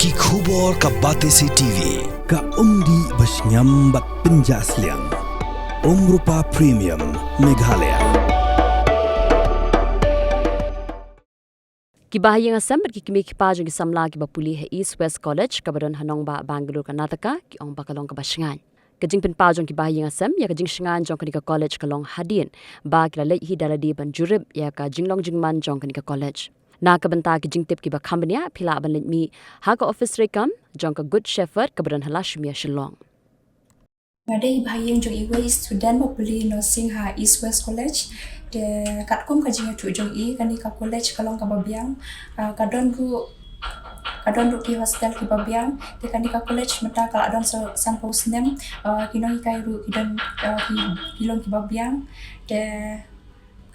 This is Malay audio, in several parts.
Ki khubor ka Batesi TV ka umdi basnyambak penjaslian Rupa Premium Meghalaya. Kibahayang asam berkikimi kipajong kisamla kibapuli he East West College kabaron hanong ba Bangalore Karnataka ki ong bakalong kabasngan. Kajing pinpajong kibahayang asam ya kajing shingan jong kanika college kalong hadin ba kilalay hi daladi ban jurib ya ka jinglong jingman jong kanika college. Nakabanta ki jingtip ki ba kambanya pila ban mi haga office rekam jong ka good shepherd kabaron halashmia shillong. Ngadai bahayang jong iway student mapuli nursing ha East West College de katkum kajing tu jong i kanika college kalong kababiang kadon ru ki hostel ki babiang de kanika college mata kala adon sang posnem kinong kai ru kidon kilong ki babiang de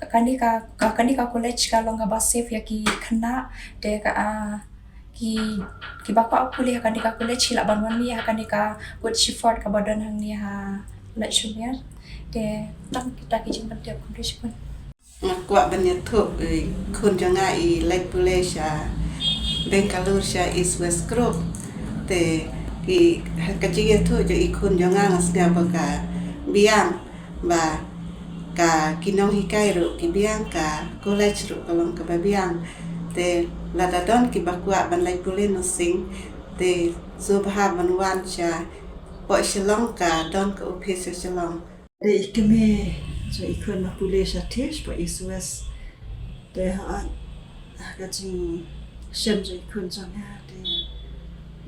kanika college kalong kabasef ya ki kena de ki bapa pulih kanika college hila banwan ni kanika good shiford kabadon hang ni ha lecturer de tang kita kijing pendiam accomplishment kuat banyak tu kun jangan like Malaysia Bangalore East West Group te ki kecil tu je ikun jangan ngasnya baka biang ba ka kinong hikai ru ki biang ka college ru kalong ka biang te ladadon ki bakwa ban like nursing te subha banwan cha po shillong ka don ka office shillong de ikeme so ikon mapule sa tish pa East de ha kajing shem so ikon janga de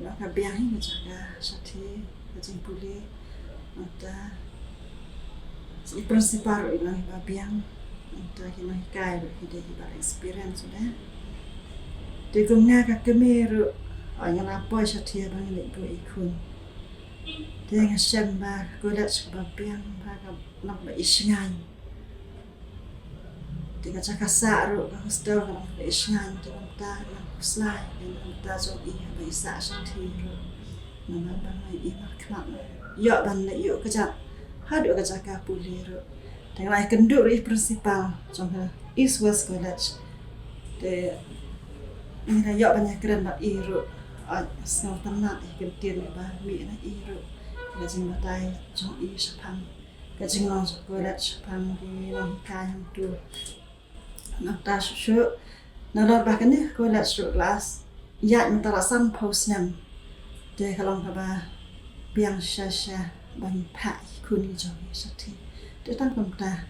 la ka biang ni janga sa ti kajing pule ata si principal ilang ba biang ata kinai kai ro hide ba experience de gumna ka kemeru anya na po sa ti ba ni po ikon de nga shem ba ko dat ba biang ba ka nak ba isingan tiga cakasa ro ka hostel ka ba isingan to ta na slide and ta zo I ba isa sa ti ro na ba mai I ma knak yo ban na yo ka ja ha do ka jaka puli ro teng lai kendu ri principal trong East West College de ni na yo ban ya keren ba I ro a snau tanna I kentien ba mi na I ro ka jing batai trong I sapang kajing long college pang di long kai ham tu nak ta shu na lor ba kan ni college class ya mentara san post nam de kalong ka ba biang sha ban pa kun ni jong sa ti de tan pam ta